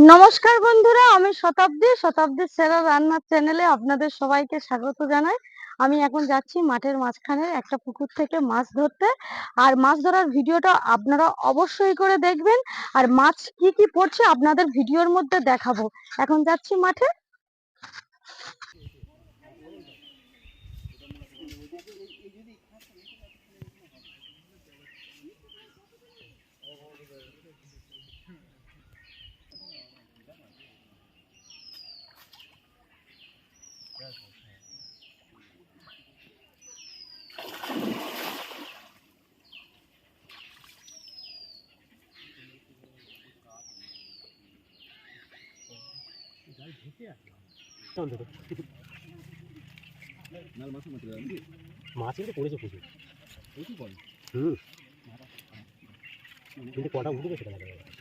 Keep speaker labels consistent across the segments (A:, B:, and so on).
A: নমস্কার বন্ধুরা, আমি শতাব্দী সেরা রান্নার চ্যানেলে আপনাদের সবাইকে স্বাগত জানাই। আমি এখন যাচ্ছি মাঠের মাঝখানে একটা পুকুর থেকে মাছ ধরতে। আর মাছ ধরার ভিডিওটা আপনারা অবশ্যই করে দেখবেন। আর মাছ কি কি পড়ছে আপনাদের ভিডিওর মধ্যে দেখাবো। এখন যাচ্ছি মাঠে।
B: মাছ কিন্তু পড়েছে প্রচুর কিন্তু কটা উঠবে সেটা দেখা যাবে।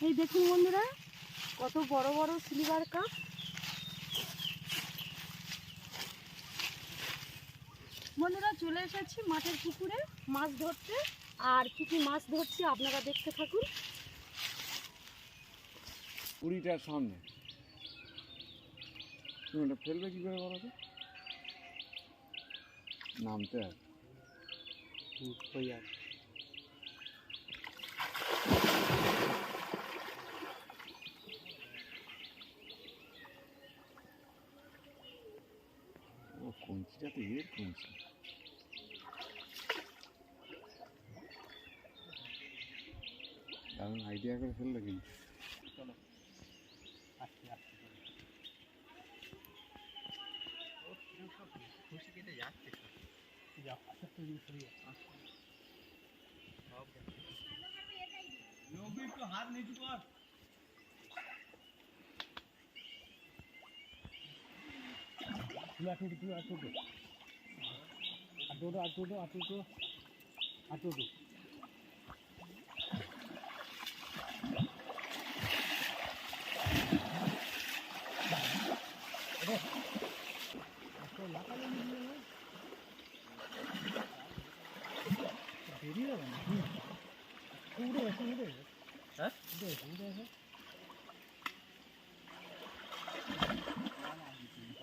A: এই দেখুন বন্ধুরা, কত বড় বড় সিলভার কাপ। বন্ধুরা, চলে এসেছি মাঠের পুকুরে মাছ ধরতে। আর কি কি মাছ ধরছি আপনারা দেখতে থাকুন।
C: কুড়িটার সামনে তুমি এটা ফেলবে কি করে বলো তো? নামতে আর ও কঞ্চিটা তো এর কঞ্চি। দারুণ আইডিয়া করে ফেললো কিন্তু।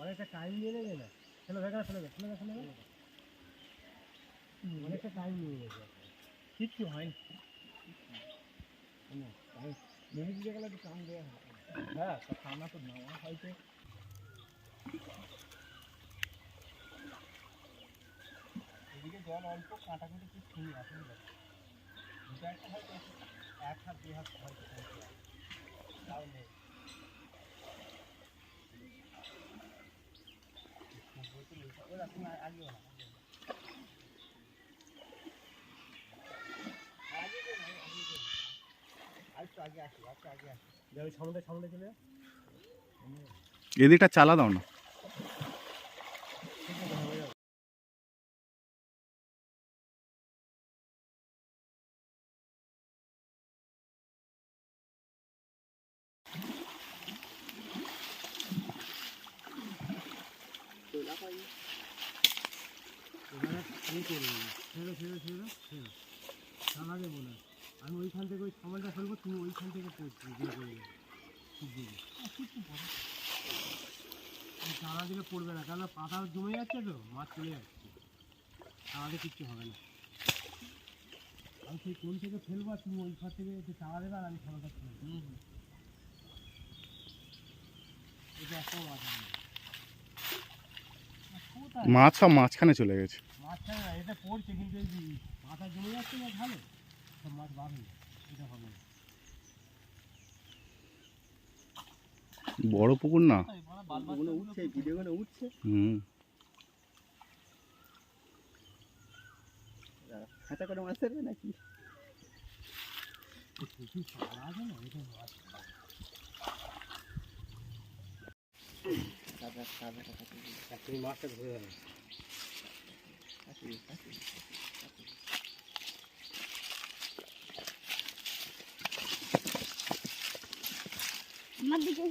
B: অনেকটা টাইম নিয়ে নেবে না, ফেলে অনেকটা টাইম নিয়ে নেবে, কিচ্ছু হয়নি। নেমে দিয়ে গেলে একটু টান দেওয়া হয়। হ্যাঁ, টানা তো নেওয়া হয়তো। এদিকে জল অল্প, কাটাকুটি কিছু নেই, অসুবিধা দুটো একটা হয়তো এক হাত দুই হাত হয়তো তাও নেই। আগেও না
C: এদিকটা চালা দাও না।
B: আমি ওইখান থেকে ওই সামানটা ফেলবো, তুমি ওইখান থেকে চারা দিলে পড়বে না, কেন পাতা জমে যাচ্ছে তো, মাছ চলে যাচ্ছে, চারাতে কিচ্ছু হবে না। আমি সেই কোন থেকে ফেলবো, তুমি ওই ঘর থেকে চারা দেবে আর আমি খানাটা ফেলবো। এটা একটা মাছ আছে।
C: মাছ সব মাঝখানে চলে গেছে।
B: মাছটা না, এটা পড়ছে কিন্তু এই যে মাথা জমে যাচ্ছে না ভালো, সব মাছ বার হয়ে যাচ্ছে, এটা হবে না।
C: বড় পুকুর না।
B: ওগুলো উঠছে, ভিডিওগুলো উঠছে।
C: হুম।
B: খাঁচা করে মাছ ধরবে নাকি? প্রচুর পালা আছে না, এটা মাছ পাবে। তুমি মাছটা ধরে যাবে।
A: আমার দিকে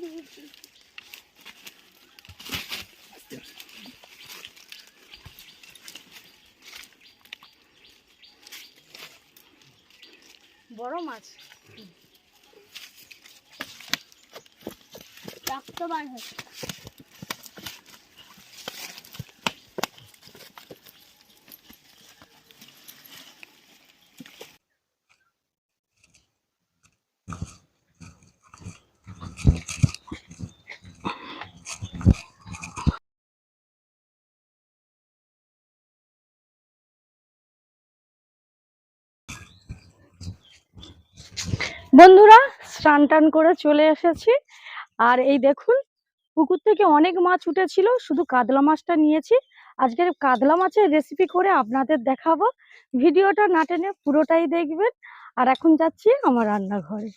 A: বড় মাছ রক্ত বার হচ্ছে। বন্ধুরা, স্নান টান করে চলে এসেছি। আর এই দেখুন, পুকুর থেকে অনেক মাছ উঠেছিল, শুধু কাতলা মাছটা নিয়েছি। আজকের কাতলা মাছের রেসিপি করে আপনাদের দেখাবো। ভিডিওটা না টেনে পুরোটাই দেখবেন। আর এখন যাচ্ছি আমার রান্নাঘরে।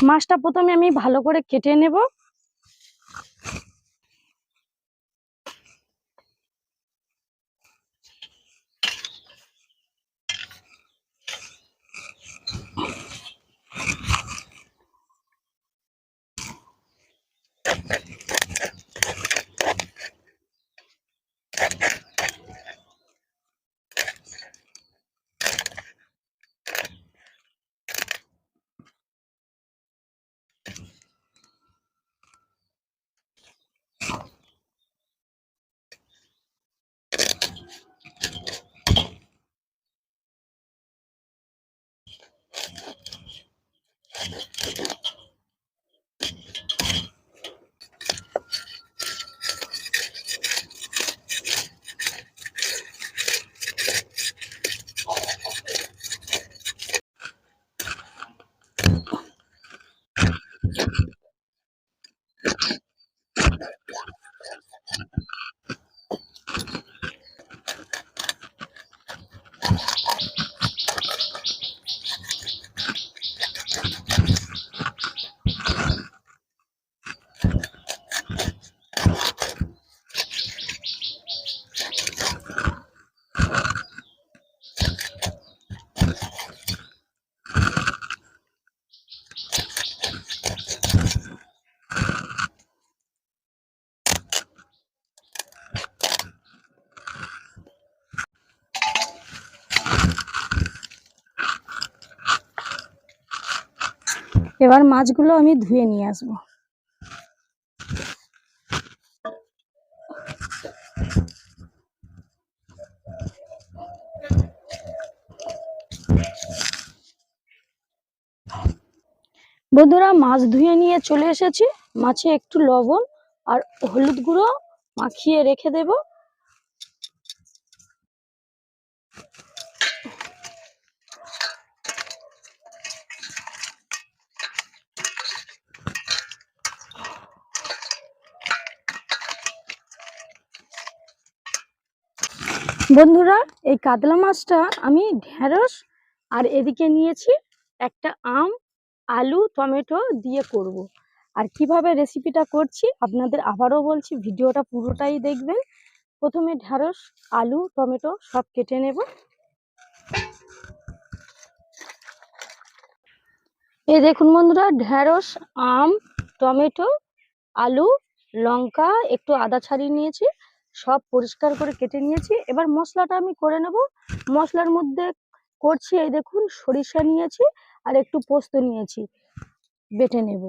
A: মাছটা প্রথমে আমি ভালো করে কেটে নেব। এবার মাছগুলো আমি ধুয়ে নিয়ে আসবো। বন্ধুরা, মাছ ধুয়ে নিয়ে চলে এসেছি। মাছে একটু লবণ আর হলুদ গুঁড়ো মাখিয়ে রেখে দেব। বন্ধুরা, এই কাতলা মাছটা আমি ঢেঁড়স আর এদিকে নিয়েছি একটা আম, আলু, টমেটো দিয়ে করব। আর কিভাবে রেসিপিটা করছি আপনাদের আবারও বলছি, ভিডিওটা পুরোটাই দেখবেন। প্রথমে ঢেঁড়স, আলু, টমেটো সব কেটে নেব। এই দেখুন বন্ধুরা, ঢেঁড়স, আম, টমেটো, আলু, লঙ্কা, একটু আদা ছাড়িয়ে নিয়েছি, সব পরিষ্কার করে কেটে নিয়েছি। এবার মশলাটা আমি করে নেব। মশলার মধ্যে করছি, এই দেখুন, সরিষা নিয়েছি আর একটু পোস্ত নিয়েছি, বেটে নেব।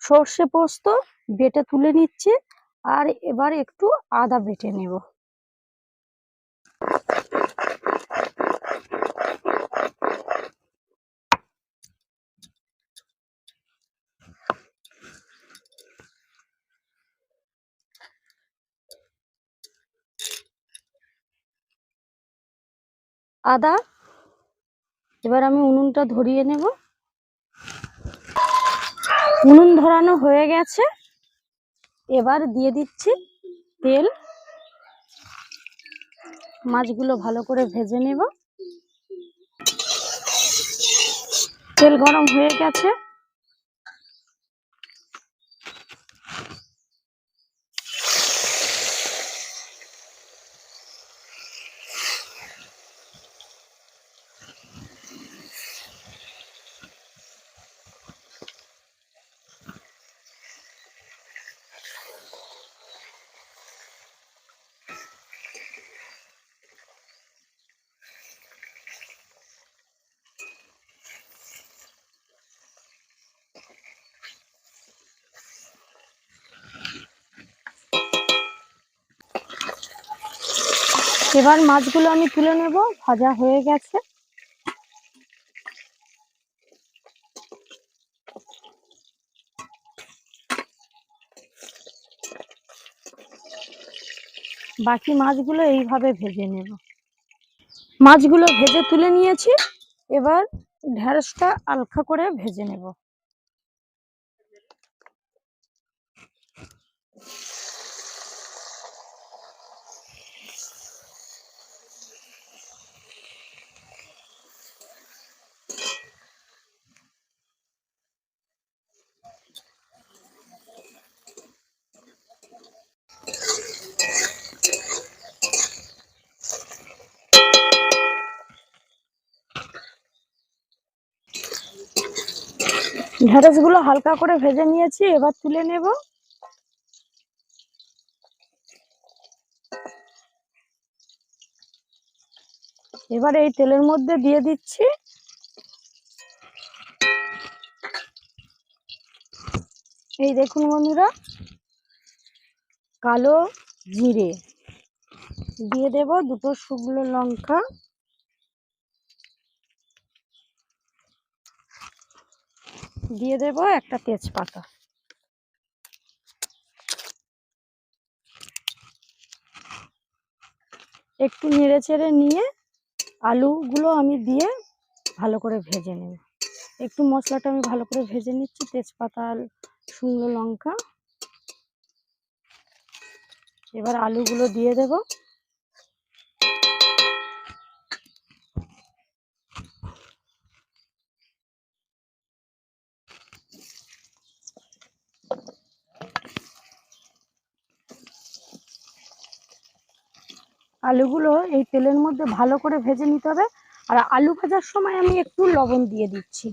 A: সর্ষে পোস্ত বেটে তুলে নিচ্ছি, আর এবার একটু আদা বেটে নেব। আদা, এবার আমি উনুনটা ধরিয়ে নেব। উনুন ধরানো হয়ে গেছে, এবার দিয়ে দিচ্ছি তেল। মাছগুলো ভালো করে ভেজে নেব। তেল গরম হয়ে গেছে, এবার মাছগুলো আমি তুলে নেব, ভাজা হয়ে গেছে। বাকি মাছগুলো এইভাবে ভেজে নেব। মাছগুলো ভেজে তুলে নিয়েছি, এবার ঢেঁড়সটা হালকা করে ভেজে নেব। ঢেঁড়সগুলো হালকা করে ভেজে নিয়েছি, এবার তুলে নেব। এবার এই তেলের মধ্যে দিয়ে দিচ্ছি এই দেখুন বন্ধুরা, কালো জিরে দিয়ে দেব, দুটো শুকনো লঙ্কা, দিয়ে দেব একটা তেজপাতা। একটু নেড়ে চেড়ে নিয়ে আলুগুলো আমি দিয়ে ভালো করে ভেজে নেব। একটু মশলাটা আমি ভালো করে ভেজে নিচ্ছি, তেজপাতা আর শুকনো লঙ্কা। এবার আলুগুলো দিয়ে দেব। আলুগুলো এই তেলের মধ্যে ভালো করে ভেজে নিতে হবে, আর আলু ভাজার সময় আমি একটু লবণ দিয়ে দিচ্ছি।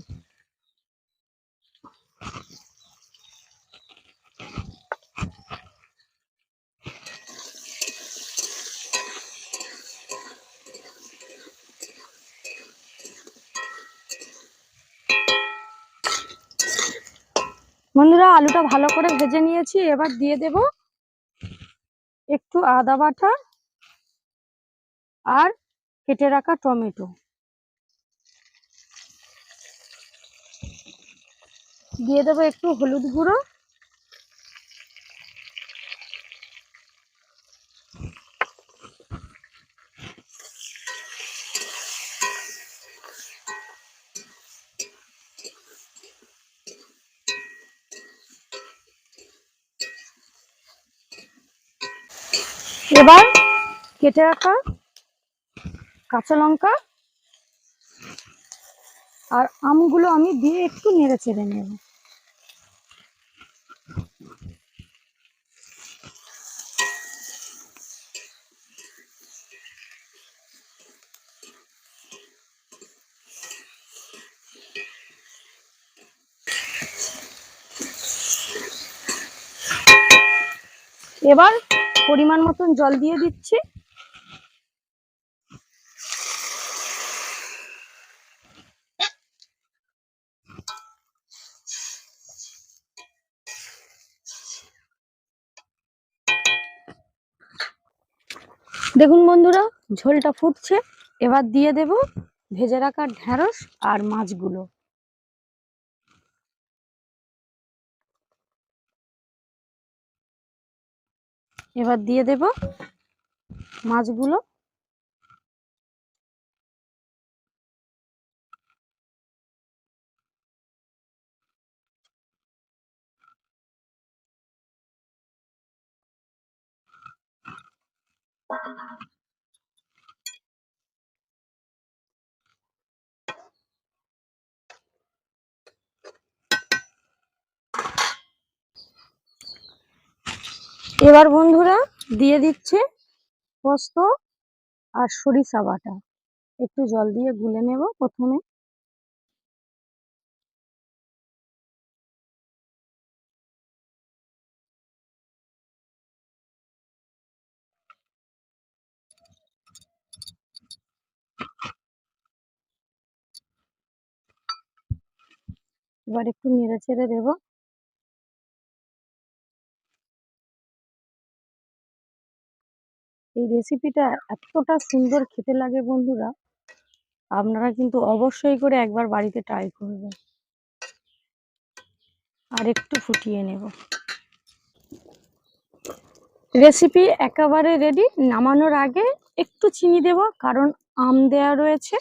A: বন্ধুরা, আলুটা ভালো করে ভেজে নিয়েছি, এবার দিয়ে দেব একটু আদা বাটা আর কেটে রাখা টমেটো। দিয়ে দেবো একটু হলুদ গুঁড়ো, এবার কেটে রাখা কাঁচা লঙ্কা আর আমগুলো আমি দিয়ে একটু নেড়ে চেড়ে নেব। এবার পরিমাণ মতন জল দিয়ে দিচ্ছি। দেখুন বন্ধুরা, ঝোলটা ফুটছে। এবার দিয়ে দেব ভেজে রাখা ঢেঁড়স আর মাছগুলো। এবার দিয়ে দেব মাছগুলো। এবার বন্ধুরা দিয়ে দিচ্ছে পোস্ত আর সরিষা বাটা। একটু জল দিয়ে গুলে নেব প্রথমে। এবার একটু নেড়ে চেড়ে দেবো। এই রেসিপিটা এতটা সুন্দর খেতে লাগে বন্ধুরা, আপনারা কিন্তু অবশ্যই করে একবার বাড়িতে ট্রাই করবেন। আর একটু ফুটিয়ে নেব। রেসিপি একেবারে রেডি। নামানোর আগে একটু চিনি দেব, কারণ আম দেয়া রয়েছে।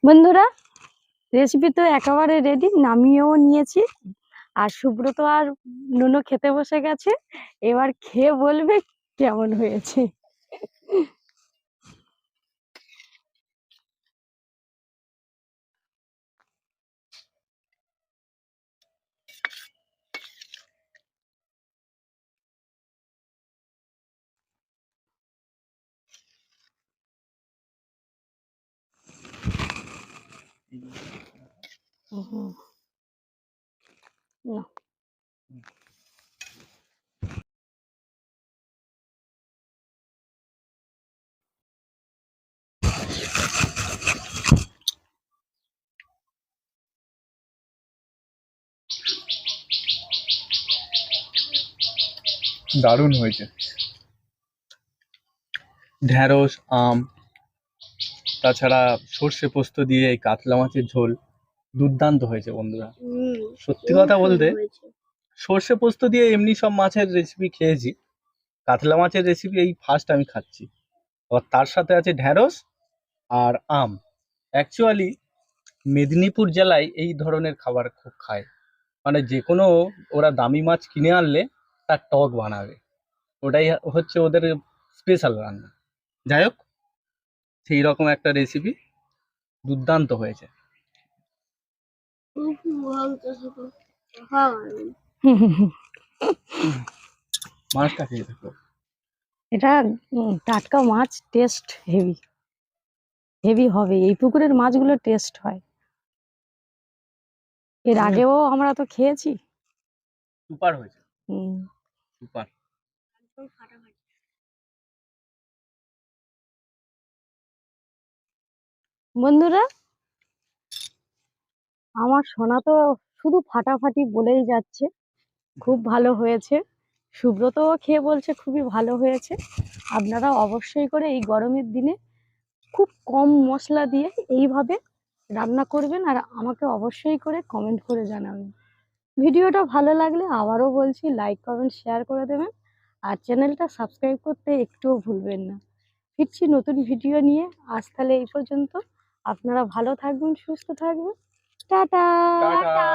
A: বন্ধুরা, রেসিপি তো একেবারে রেডি, নামিয়েও নিয়েছি। আর সুব্রত আর নুনু খেতে বসে গেছে। এবার খেয়ে বলবে কেমন হয়েছে। হুম, না।
B: দারুণ হয়েছে। ঢ্যাঁড়স, আম, তাছাড়া সর্ষে পোস্ত দিয়ে এই কাতলা মাছের ঝোল দুর্দান্ত হয়েছে বন্ধুরা। সত্যি কথা বলতে সর্ষে পোস্ত দিয়ে এমনি সব মাছের রেসিপি খেয়েছি, কাতলা মাছের রেসিপি এই ফার্স্ট আমি খাচ্ছি। আর তার সাথে আছে ঢ্যাঁড়স আর আম। অ্যাকচুয়ালি মেদিনীপুর জেলায় এই ধরনের খাবার খুব খায়। মানে যে কোনো ওরা দামি মাছ কিনে আনলে তার টক বানাবে, ওটাই হচ্ছে ওদের স্পেশাল রান্না। যাই হোক, সেই রকম একটা রেসিপি দুর্দান্ত হয়েছে। মাছটা খেয়ে দেখো।
A: এটা টাটকা মাছ, টেস্ট হেভি হেভি হবে। এই পুকুরের মাছগুলো টেস্ট হয়। এর আগেও আমরা তো খেয়েছি।
B: সুপার হয়েছে,
A: হুম।
B: সুপার।
A: বন্ধুরা, আমার সোনা তো শুধু ফাটাফাটি বলেই যাচ্ছে খুব ভালো হয়েছে। সুব্রতও খেয়ে বলছে খুবই ভালো হয়েছে। আপনারা অবশ্যই করে এই গরমের দিনে খুব কম মশলা দিয়ে এইভাবে রান্না করবেন, আর আমাকে অবশ্যই করে কমেন্ট করে জানাবেন। ভিডিওটা ভালো লাগলে আবারও বলছি, লাইক কমেন্ট শেয়ার করে দেবেন। আর চ্যানেলটা সাবস্ক্রাইব করতে একটুও ভুলবেন না। ফিরছি নতুন ভিডিও নিয়ে। আজ তাহলে এই পর্যন্ত। আপনারা ভালো থাকবেন, সুস্থ থাকবেন। টাটা।
B: টাটা।